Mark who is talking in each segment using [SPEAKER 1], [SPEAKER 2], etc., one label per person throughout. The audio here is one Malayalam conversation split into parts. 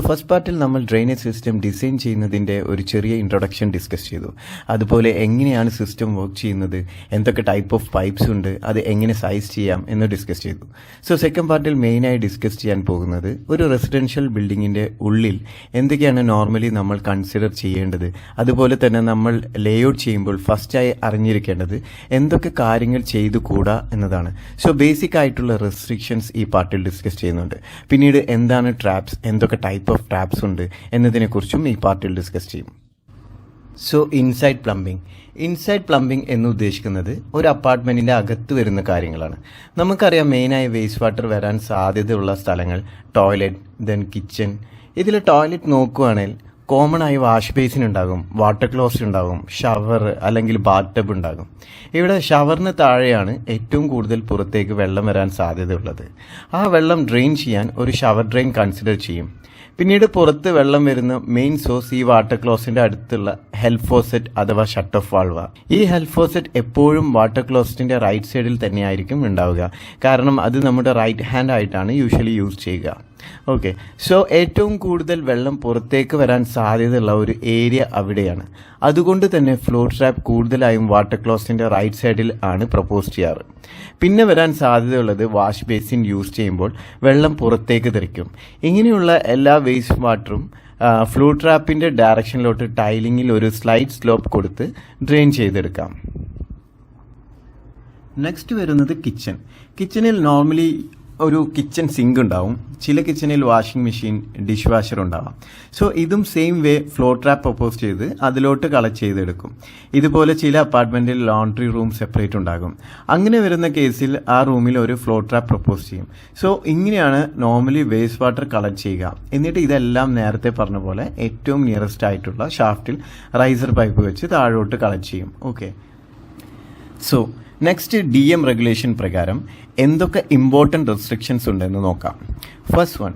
[SPEAKER 1] ഫസ്റ്റ് പാർട്ടിൽ നമ്മൾ ഡ്രെയിനേജ് സിസ്റ്റം ഡിസൈൻ ചെയ്യുന്നതിൻ്റെ ഒരു ചെറിയ ഇൻട്രൊഡക്ഷൻ ഡിസ്കസ് ചെയ്തു. അതുപോലെ എങ്ങനെയാണ് സിസ്റ്റം വർക്ക് ചെയ്യുന്നത്, എന്തൊക്കെ ടൈപ്പ് ഓഫ് പൈപ്പ്സ് ഉണ്ട്, അത് എങ്ങനെ സൈസ് ചെയ്യാം എന്ന് ഡിസ്കസ് ചെയ്തു. സെക്കൻഡ് പാർട്ടിൽ മെയിനായി ഡിസ്കസ് ചെയ്യാൻ പോകുന്നത് ഒരു റെസിഡൻഷ്യൽ ബിൽഡിങ്ങിൻ്റെ ഉള്ളിൽ എന്തൊക്കെയാണ് നോർമലി നമ്മൾ കൺസിഡർ ചെയ്യേണ്ടത്, അതുപോലെ തന്നെ നമ്മൾ ലേഔട്ട് ചെയ്യുമ്പോൾ ഫസ്റ്റായി അറിഞ്ഞിരിക്കേണ്ടത് എന്തൊക്കെ കാര്യങ്ങൾ ചെയ്തു കൂടാ എന്നതാണ്. ബേസിക് ആയിട്ടുള്ള റെസ്ട്രിക്ഷൻസ് ഈ പാർട്ടിൽ ഡിസ്കസ് ചെയ്യുന്നുണ്ട്. പിന്നീട് എന്താണ് ട്രാപ്സ്, എന്തൊക്കെ ടൈപ്പ് ഓഫ് ട്രാപ്സ് ഉണ്ട് എന്നതിനെക്കുറിച്ചും ഈ പാർട്ടിൽ ഡിസ്കസ് ചെയ്യും. ഇൻസൈഡ് പ്ലംബിംഗ് എന്ന് ഉദ്ദേശിക്കുന്നത് ഒരു അപ്പാർട്ട്മെന്റിന്റെ അകത്ത് വരുന്ന കാര്യങ്ങളാണ്. നമുക്കറിയാം മെയിനായി വേസ്റ്റ് വാട്ടർ വരാൻ സാധ്യതയുള്ള സ്ഥലങ്ങൾ ടോയ്ലറ്റ്, ദെൻ കിച്ചൺ. ഇതിൽ ടോയ്ലറ്റ് നോക്കുകയാണെങ്കിൽ കോമൺ ആയി വാഷ് ബേസിൻ ഉണ്ടാകും, വാട്ടർ ക്ലോസറ്റ് ഉണ്ടാകും, ഷവർ അല്ലെങ്കിൽ ബാത്ത് ടബ് ഉണ്ടാകും. ഇവിടെ ഷവറിന് താഴെയാണ് ഏറ്റവും കൂടുതൽ പുറത്തേക്ക് വെള്ളം വരാൻ സാധ്യതയുള്ളത്. ആ വെള്ളം ഡ്രെയിൻ ചെയ്യാൻ ഒരു ഷവർ ഡ്രെയിൻ കൺസിഡർ ചെയ്യും. പിന്നീട് പുറത്ത് വെള്ളം വരുന്ന മെയിൻ സോഴ്സ് ഈ വാട്ടർ ക്ലോസറ്റിന്റെ അടുത്തുള്ള ഹെൽപ്പ് ഫോസറ്റ് അഥവാ ഷട്ട് ഓഫ് വാൾവ. ഈ ഹെൽപ്പ് ഫോസറ്റ് എപ്പോഴും വാട്ടർ ക്ലോസറ്റിന്റെ റൈറ്റ് സൈഡിൽ തന്നെയായിരിക്കും ഉണ്ടാവുക, കാരണം അത് നമ്മുടെ റൈറ്റ് ഹാൻഡ് ആയിട്ടാണ് യൂഷ്വലി യൂസ് ചെയ്യുക. ഓക്കെ, ഏറ്റവും കൂടുതൽ വെള്ളം പുറത്തേക്ക് വരാൻ സാധ്യതയുള്ള ഒരു ഏരിയ അവിടെയാണ്. അതുകൊണ്ട് തന്നെ ഫ്ലോർ ട്രാപ്പ് കൂടുതലായും വാട്ടർ ക്ലോസറ്റിന്റെ റൈറ്റ് സൈഡിൽ ആണ് പ്രപ്പോസ് ചെയ്യാറ്. പിന്നെ വരാൻ സാധ്യതയുള്ളത് വാഷ് ബേസിൻ യൂസ് ചെയ്യുമ്പോൾ വെള്ളം പുറത്തേക്ക് തെറിക്കും. ഇങ്ങനെയുള്ള എല്ലാ വേസ്റ്റ് വാട്ടറും ഫ്ലോ ട്രാപ്പിന്റെ ഡയറക്ഷനിലോട്ട് ടൈലിങ്ങിൽ ഒരു സ്ലൈഡ് സ്ലോപ്പ് കൊടുത്ത് ഡ്രെയിൻ ചെയ്തെടുക്കാം. നെക്സ്റ്റ് വരുന്നത് കിച്ചണിൽ നോർമലി ഒരു കിച്ചൺ സിങ്ക് ഉണ്ടാവും, ചില കിച്ചണിൽ വാഷിംഗ് മെഷീൻ, ഡിഷ് വാഷർ ഉണ്ടാവാം. ഇതും same way floor trap propose ചെയ്ത് അതിലോട്ട് കളക്ട് ചെയ്തെടുക്കും. ഇതുപോലെ ചില അപ്പാർട്ട്മെന്റിൽ ലോണ്ടറി റൂം സെപ്പറേറ്റ് ഉണ്ടാകും. അങ്ങനെ വരുന്ന കേസിൽ ആ റൂമിൽ ഒരു ഫ്ലോർ ട്രാപ്പ് പ്രപ്പോസ് ചെയ്യും. ഇങ്ങനെയാണ് നോർമലി വേസ്റ്റ് വാട്ടർ കളക്ട് ചെയ്യുക. എന്നിട്ട് ഇതെല്ലാം നേരത്തെ പറഞ്ഞ പോലെ ഏറ്റവും നിയറസ്റ്റ് ആയിട്ടുള്ള ഷാഫ്റ്റിൽ റൈസർ പൈപ്പ് വെച്ച് താഴോട്ട് കളക്ട് ചെയ്യും. ഓക്കെ, നെക്സ്റ്റ് DM റെഗുലേഷൻ പ്രകാരം എന്തൊക്കെ ഇമ്പോർട്ടൻറ്റ് റെസ്ട്രിക്ഷൻസ് ഉണ്ടെന്ന് നോക്കാം. First one,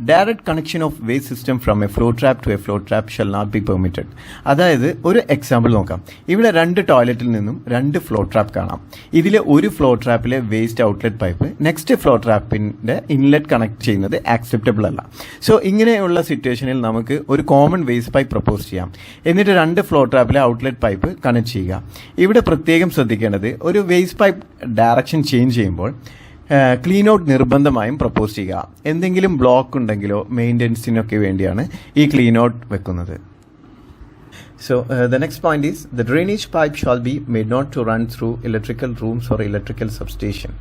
[SPEAKER 1] direct connection of waste system from a flow trap to a flow trap shell not be permitted. അതായത് ഒരു എക്സാമ്പിൾ നോക്കാം. ഇവിടെ 2 ടോയ്ലറ്റിൽ നിന്നും 2 ഫ്ലോ ട്രാപ്പ് കാണാം. ഇതിലെ ഒരു ഫ്ലോ ട്രാപ്പിലെ waste outlet pipe next flow ട്രാപ്പിന്റെ ഇൻലെറ്റ് കണക്ട് ചെയ്യുന്നത് ആക്സെപ്റ്റബിൾ അല്ല. ഇങ്ങനെയുള്ള സിറ്റുവേഷനിൽ നമുക്ക് ഒരു കോമൺ വേസ്റ്റ് പൈപ്പ് പ്രപ്പോസ് ചെയ്യാം. എന്നിട്ട് 2 ഫ്ലോ ട്രാപ്പിലെ ഔട്ട്ലെറ്റ് പൈപ്പ് കണക്ട് ചെയ്യുക. ഇവിടെ പ്രത്യേകം ശ്രദ്ധിക്കേണ്ടത് ഒരു വേസ്റ്റ് പൈപ്പ് ഡയറക്ഷൻ ചേഞ്ച് ചെയ്യുമ്പോൾ ക്ലീൻ ഔട്ട് നിർബന്ധമായും പ്രപ്പോസ് ചെയ്യുക. എന്തെങ്കിലും ബ്ലോക്ക് ഉണ്ടെങ്കിലോ മെയിൻ്റെനൻസിനൊക്കെ വേണ്ടിയാണ് ഈ ക്ലീൻ ഔട്ട് വെക്കുന്നത്. The next point is the drainage pipe shall be made not to run through electrical rooms or electrical substation.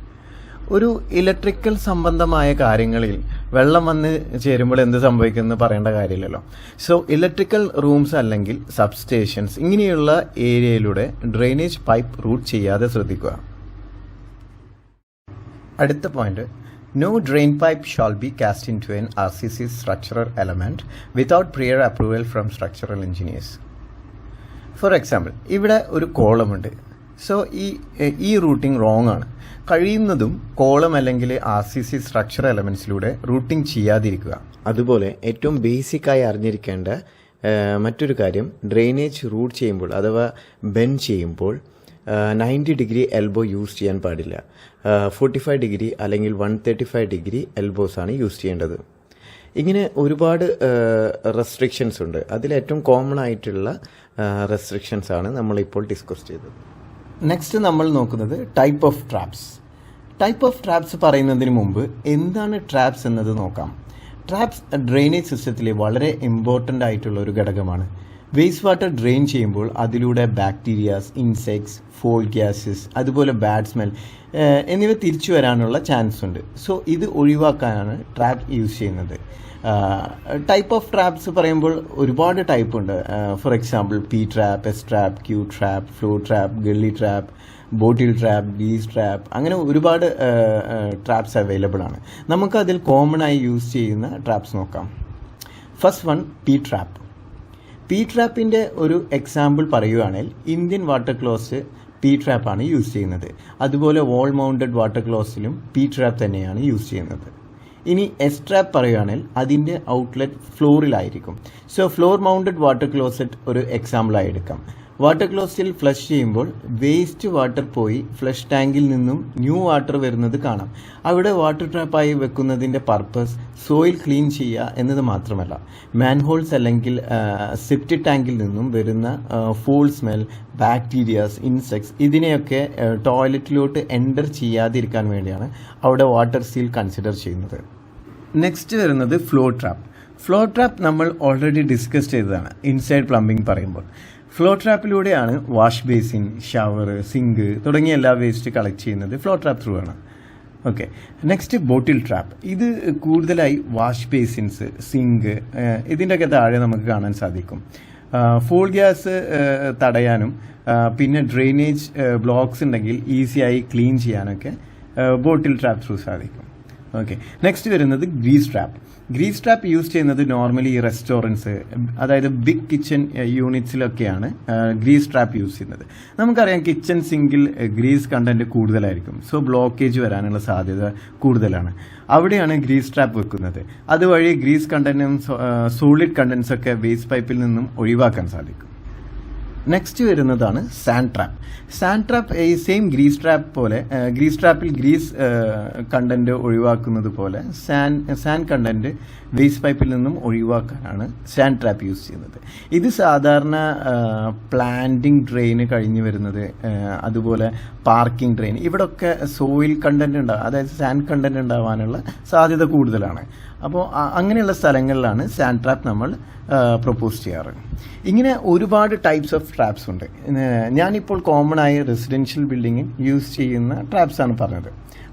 [SPEAKER 1] ഒരു ഇലക്ട്രിക്കൽ സംബന്ധമായ കാര്യങ്ങളിൽ വെള്ളം വന്ന് ചേരുമ്പോൾ എന്ത് സംഭവിക്കുമെന്ന് പറയേണ്ട കാര്യമില്ലല്ലോ. ഇലക്ട്രിക്കൽ റൂംസ് അല്ലെങ്കിൽ സബ്സ്റ്റേഷൻസ് ഇങ്ങനെയുള്ള ഏരിയയിലൂടെ ഡ്രെയിനേജ് പൈപ്പ് റൂട്ട് ചെയ്യാതെ ശ്രദ്ധിക്കുക. അടുത്ത point, no drain pipe shall be cast into an RCC structural element without prior approval from structural engineers. For example, ഇവിടെ ഒരു കോളമുണ്ട്. ഈ റൂട്ടിംഗ് റോങ് ആണ്. കഴിയുന്നതും കോളം അല്ലെങ്കിൽ RCC സ്ട്രക്ചറൽ എലമെന്റ്സിലൂടെ റൂട്ടിംഗ് ചെയ്യാതിരിക്കുക. അതുപോലെ ഏറ്റവും ബേസിക്കായി അറിഞ്ഞിരിക്കേണ്ട മറ്റൊരു കാര്യം, ഡ്രെയിനേജ് റൂട്ട് ചെയ്യുമ്പോൾ അഥവാ ബെൻഡ് ചെയ്യുമ്പോൾ 90 ഡിഗ്രി എൽബോ യൂസ് ചെയ്യാൻ പാടില്ല. 45 ഡിഗ്രി അല്ലെങ്കിൽ 135 ഡിഗ്രി എൽബോസ് ആണ് യൂസ് ചെയ്യേണ്ടത്. ഇങ്ങനെ ഒരുപാട് റെസ്ട്രിക്ഷൻസ് ഉണ്ട്. അതിലേറ്റവും കോമൺ ആയിട്ടുള്ള റെസ്ട്രിക്ഷൻസ് ആണ് നമ്മളിപ്പോൾ ഡിസ്കസ് ചെയ്തത്. നെക്സ്റ്റ് നമ്മൾ നോക്കുന്നത് ടൈപ്പ് ഓഫ് ട്രാപ്സ് പറയുന്നതിന് മുമ്പ് എന്താണ് ട്രാപ്സ് എന്നത് നോക്കാം. ട്രാപ്സ് ഡ്രെയിനേജ് സിസ്റ്റത്തിലെ വളരെ ഇമ്പോർട്ടൻ്റ് ആയിട്ടുള്ള ഒരു ഘടകമാണ്. വേസ്റ്റ് വാട്ടർ ഡ്രെയിൻ ചെയ്യുമ്പോൾ അതിലൂടെ ബാക്ടീരിയാസ്, ഇൻസെക്ട്സ്, ഫോൾ ഗ്യാസസ്, അതുപോലെ ബാഡ് സ്മെൽ എന്നിവ തിരിച്ചു വരാനുള്ള ചാൻസ് ഉണ്ട്. ഇത് ഒഴിവാക്കാനാണ് ട്രാപ്പ് യൂസ് ചെയ്യുന്നത്. ടൈപ്പ് ഓഫ് ട്രാപ്സ് പറയുമ്പോൾ ഒരുപാട് ടൈപ്പ് ഉണ്ട്. For example P trap, S trap, Q trap, flow trap, gully trap, bottle trap, ബീസ് ട്രാപ്പ്, അങ്ങനെ ഒരുപാട് ട്രാപ്സ് അവൈലബിൾ ആണ്. നമുക്കതിൽ കോമൺ ആയി യൂസ് ചെയ്യുന്ന ട്രാപ്സ് നോക്കാം. First one, P trap. ട്രാപ്പിൻ്റെ ഒരു എക്സാമ്പിൾ പറയുകയാണെങ്കിൽ ഇന്ത്യൻ വാട്ടർ ക്ലോസ് P ട്രാപ്പാണ് യൂസ് ചെയ്യുന്നത്. അതുപോലെ വാൾ മൗണ്ടഡ് വാട്ടർ ക്ലോസിലും P ട്രാപ്പ് തന്നെയാണ് യൂസ് ചെയ്യുന്നത്. ഇനി S ട്രാപ്പ് പറയുകയാണെങ്കിൽ അതിൻ്റെ ഔട്ട്ലെറ്റ് ഫ്ലോറിലായിരിക്കും. ഫ്ലോർ മൗണ്ടഡ് വാട്ടർ ക്ലോസറ്റ് ഒരു എക്സാമ്പിളായി എടുക്കാം. വാട്ടർ ക്ലോസറ്റിൽ ഫ്ലഷ് ചെയ്യുമ്പോൾ വേസ്റ്റ് വാട്ടർ പോയി ഫ്ലഷ് ടാങ്കിൽ നിന്നും ന്യൂ വാട്ടർ വരുന്നത് കാണാം. അവിടെ വാട്ടർ ട്രാപ്പായി വെക്കുന്നതിൻ്റെ പർപ്പസ് സോയിൽ ക്ലീൻ ചെയ്യുക എന്നത് മാത്രമല്ല, മാൻഹോൾസ് അല്ലെങ്കിൽ സെപ്റ്റി ടാങ്കിൽ നിന്നും വരുന്ന ഫോൾ സ്മെൽ, ബാക്ടീരിയാസ്, ഇൻസെക്ട്സ് ഇതിനെയൊക്കെ ടോയ്ലറ്റിലോട്ട് എൻ്റർ ചെയ്യാതിരിക്കാൻ വേണ്ടിയാണ് അവിടെ വാട്ടർ സീൽ കൺസിഡർ ചെയ്യുന്നത്. നെക്സ്റ്റ് വരുന്നത് ഫ്ലോ ട്രാപ്പ്. ഫ്ലോ ട്രാപ്പ് നമ്മൾ ഓൾറെഡി ഡിസ്കസ് ചെയ്തതാണ് ഇൻസൈഡ് പ്ലംബിംഗ് പറയുമ്പോൾ. ഫ്ലോ ട്രാപ്പിലൂടെയാണ് വാഷ് ബേസിൻ, ഷവർ, സിങ്ക് തുടങ്ങിയ എല്ലാ വേസ്റ്റ് കളക്ട് ചെയ്യുന്നത് ഫ്ലോ ട്രാപ്പ് ത്രൂ ആണ്. Okay, next bottle trap. ഇത് കൂടുതലായി വാഷ് ബേസിൻസ്, സിങ്ക് ഇതിൻ്റെയൊക്കെ താഴെ നമുക്ക് കാണാൻ സാധിക്കും. ഫോൾ ഗ്യാസ് തടയാനും പിന്നെ ഡ്രെയിനേജ് ബ്ലോക്സ് ഉണ്ടെങ്കിൽ ഈസിയായി ക്ലീൻ ചെയ്യാനൊക്കെ ബോട്ടിൽ ട്രാപ്പ് ത്രൂ സാധിക്കും. ഓക്കെ, നെക്സ്റ്റ് വരുന്നത് grease trap. Grease trap use ചെയ്യുന്നത് നോർമലി റെസ്റ്റോറൻറ്റ്സ്, അതായത് ബിഗ് കിച്ചൺ യൂണിറ്റ്സിലൊക്കെയാണ് ഗ്രീസ് ട്രാപ്പ് യൂസ് ചെയ്യുന്നത്. നമുക്കറിയാം കിച്ചൺ സിങ്കിൽ ഗ്രീസ് കണ്ടന്റ് കൂടുതലായിരിക്കും, സോ ബ്ലോക്കേജ് വരാനുള്ള സാധ്യത കൂടുതലാണ്. അവിടെയാണ് ഗ്രീസ് ട്രാപ്പ് വെക്കുന്നത്. അതുവഴി ഗ്രീസ് കണ്ടന്റും സോളിഡ് കണ്ടന്റ്സ് ഒക്കെ വേസ്റ്റ് പൈപ്പിൽ നിന്നും ഒഴിവാക്കാൻ സാധിക്കും. നെക്സ്റ്റ് വരുന്നതാണ് സാൻഡ് ട്രാപ്പ്. സാൻഡ് ട്രാപ്പ് ഈ സെയിം ഗ്രീസ് ട്രാപ്പ് പോലെ, ഗ്രീസ് ട്രാപ്പിൽ ഗ്രീസ് കണ്ടന്റ് ഒഴിവാക്കുന്നത് പോലെ സാൻഡ് കണ്ടന്റ് വേസ്റ്റ് പൈപ്പിൽ നിന്നും ഒഴിവാക്കാനാണ് സാൻഡ് ട്രാപ്പ് യൂസ് ചെയ്യുന്നത്. ഇത് സാധാരണ പ്ലാന്റിംഗ് ഡ്രെയിന് കഴിഞ്ഞ് വരുന്നത്, അതുപോലെ പാർക്കിംഗ് ഡ്രെയിൻ, ഇവിടൊക്കെ സോയിൽ കണ്ടന്റ് ഉണ്ടാകും, അതായത് സാൻഡ് കണ്ടന്റ് ഉണ്ടാവാനുള്ള സാധ്യത കൂടുതലാണ്. അപ്പോൾ അങ്ങനെയുള്ള സ്ഥലങ്ങളിലാണ് സാൻഡ് ട്രാപ്പ് നമ്മൾ പ്രൊപ്പോസ് ചെയ്യാറ്. ഇങ്ങനെ ഒരുപാട് ടൈപ്സ് ഓഫ് ട്രാപ്സ് ഉണ്ട്. ഞാനിപ്പോൾ കോമൺ ആയി റെസിഡൻഷ്യൽ ബിൽഡിങ്ങിൽ യൂസ് ചെയ്യുന്ന ട്രാപ്സാണ് പറഞ്ഞത്.